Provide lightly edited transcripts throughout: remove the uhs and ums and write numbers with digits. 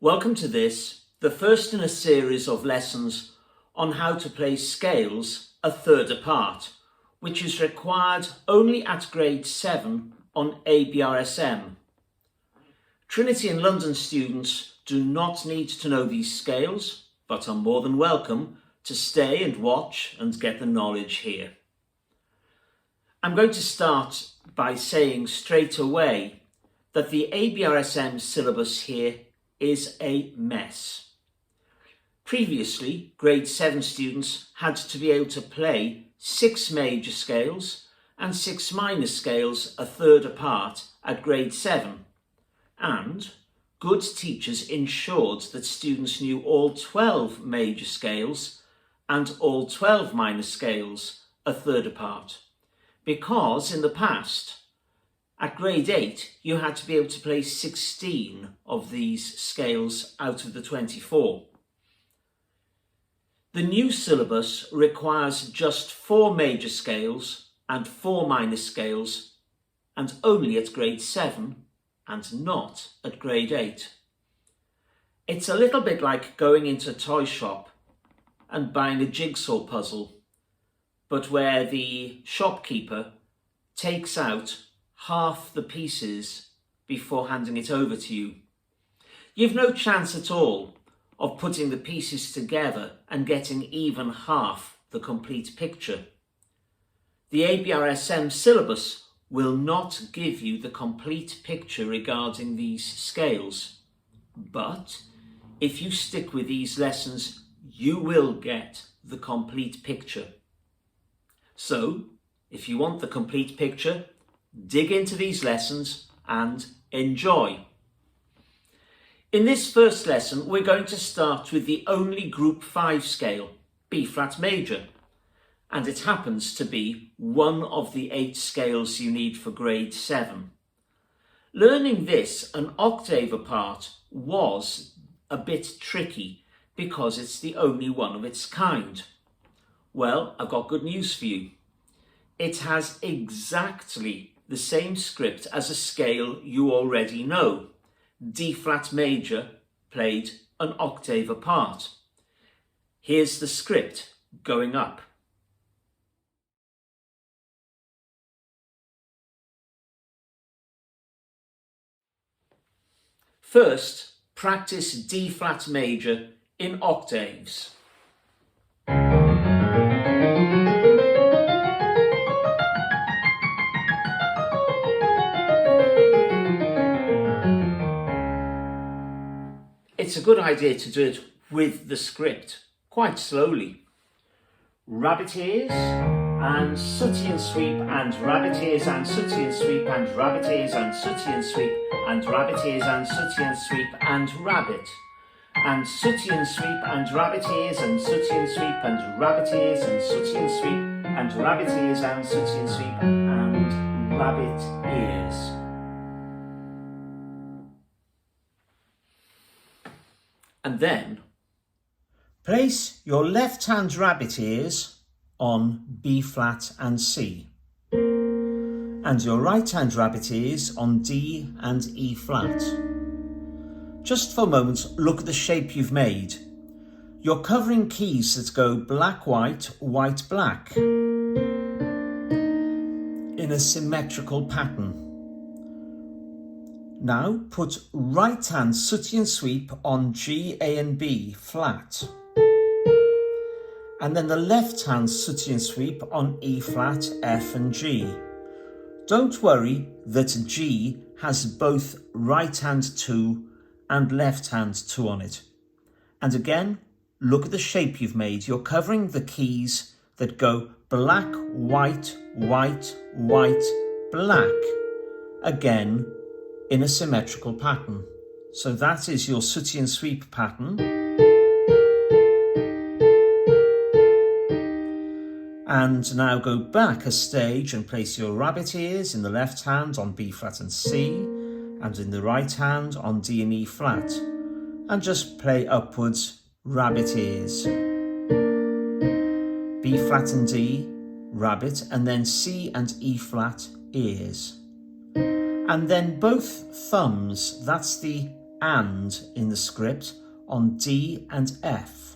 Welcome to this, the first in a series of lessons on how to play scales a third apart, which is required only at grade 7 on ABRSM. Trinity and London students do not need to know these scales, but are more than welcome to stay and watch and get the knowledge here. I'm going to start by saying straight away that the ABRSM syllabus here is a mess. Previously, grade 7 students had to be able to play 6 major scales and 6 minor scales a third apart at grade 7, and good teachers ensured that students knew all 12 major scales and all 12 minor scales a third apart, because in the past, at grade 8, you had to be able to play 16 of these scales out of the 24. The new syllabus requires just 4 major scales and 4 minor scales, and only at grade 7 and not at grade 8. It's a little bit like going into a toy shop and buying a jigsaw puzzle, but where the shopkeeper takes out half the pieces before handing it over to you. You've no chance at all of putting the pieces together and getting even half the complete picture. The ABRSM syllabus will not give you the complete picture regarding these scales, but if you stick with these lessons, you will get the complete picture. So, if you want the complete picture, dig into these lessons and enjoy. In this first lesson, we're going to start with the only Group 5 scale, B flat major, and it happens to be one of the 8 scales you need for grade 7. Learning this an octave apart was a bit tricky because it's the only one of its kind. Well, I've got good news for you. It has exactly the same script as a scale you already know, D flat major played an octave apart. Here's the script going up. First, practice D flat major in octaves. It's a good idea to do it with the script, quite slowly. Rabbit ears and sooty and sweep and rabbit ears and sooty and sweep and rabbit ears and sooty and sweep and rabbit ears and sooty and sweep and rabbit and sooty and sweep and rabbit ears and sooty and sweep and rabbit ears and sooty and sweep and rabbit ears and sooty and sweep and rabbit ears. And then place your left hand rabbit ears on B flat and C, and your right hand rabbit ears on D and E flat. Just for a moment, look at the shape you've made. You're covering keys that go black, white, white, black in a symmetrical pattern. Now put right hand sooty and sweep on G, A and B flat, and then the left hand sooty and sweep on E flat, F and G. Don't worry that G has both right hand 2 and left hand 2 on it. And again, look at the shape you've made. You're covering the keys that go black, white, white, white, black, again in a symmetrical pattern. So that is your sooty and sweep pattern. And now go back a stage and place your rabbit ears in the left hand on B flat and C, and in the right hand on D and E flat, and just play upwards rabbit ears. B flat and D, rabbit, and then C and E flat, ears. And then both thumbs, that's the and in the script on D and F.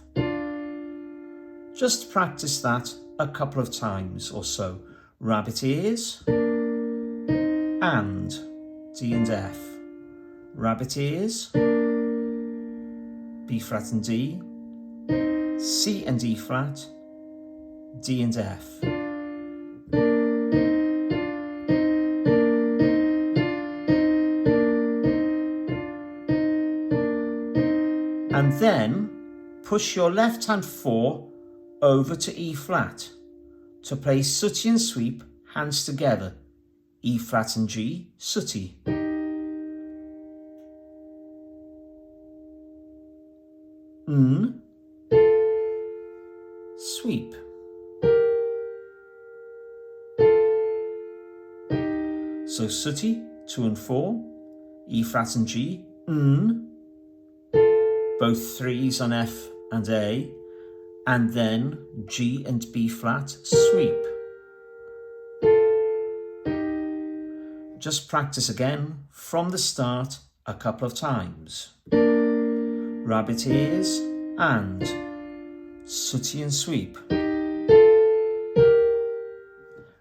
Just practice that a couple of times or so. Rabbit ears and D and F. Rabbit ears, B flat and D, C and E flat, D and F. And then push your left hand 4 over to E flat to play sooty and sweep, hands together, E flat and G, sooty. N, sweep. So sooty, 2 and 4, E flat and G, N, both 3s on F and A, and then G and B flat, sweep. Just practice again from the start a couple of times. Rabbit ears and sooty and sweep.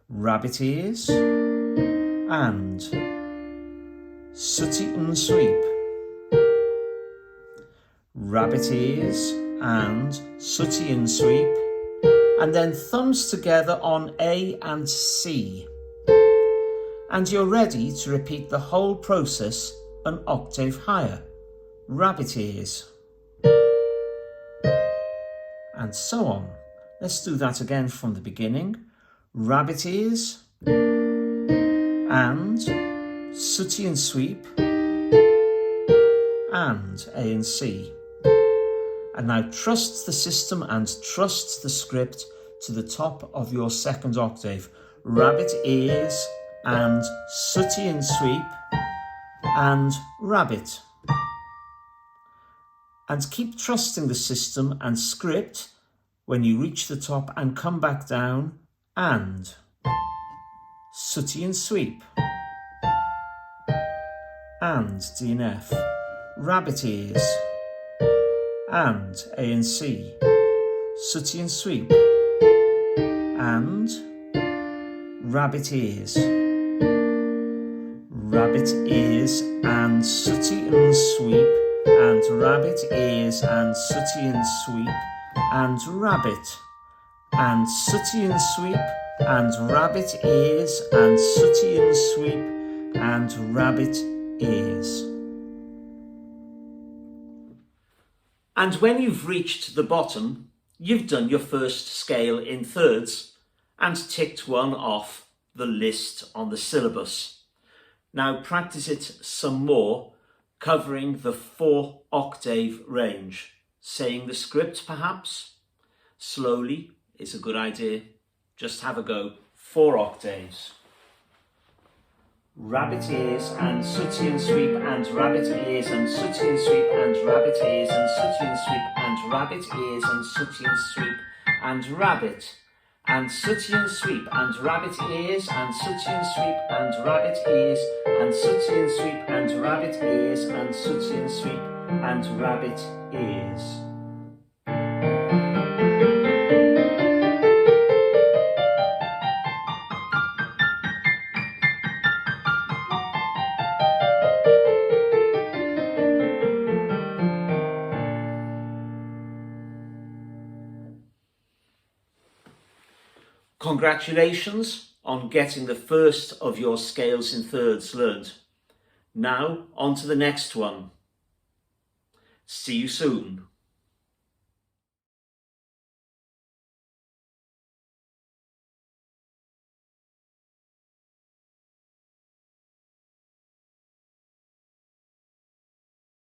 Rabbit ears and sooty and sweep. Rabbit ears and sooty and sweep, and then thumbs together on A and C. And you're ready to repeat the whole process an octave higher. Rabbit ears. And so on. Let's do that again from the beginning. Rabbit ears and sooty and sweep and A and C. And now trust the system and trust the script to the top of your second octave. Rabbit ears and sooty and sweep and rabbit. And keep trusting the system and script when you reach the top and come back down and sooty and sweep and D and F. Rabbit ears and A and C, sooty and sweep, and rabbit ears. Rabbit ears and sooty and sweep, and rabbit ears and sooty and sweep, and rabbit, and sooty and sweep, and rabbit ears and sooty and sweep, and rabbit ears. And when you've reached the bottom, you've done your first scale in thirds and ticked one off the list on the syllabus. Now practice it some more, covering the 4 octave range. Saying the script perhaps, slowly is a good idea. Just have a go. 4 octaves. Rabbit ears and sooty and sweep and rabbit ears and sooty and sweep and rabbit ears and sooty and sweep and rabbit ears and sooty and sweep and rabbit and sooty and sweep and rabbit ears and sooty and sweep and rabbit ears and sooty and sweep and rabbit ears and sooty and sweep and rabbit ears. Congratulations on getting the first of your scales in thirds learned. Now on to the next one. See you soon.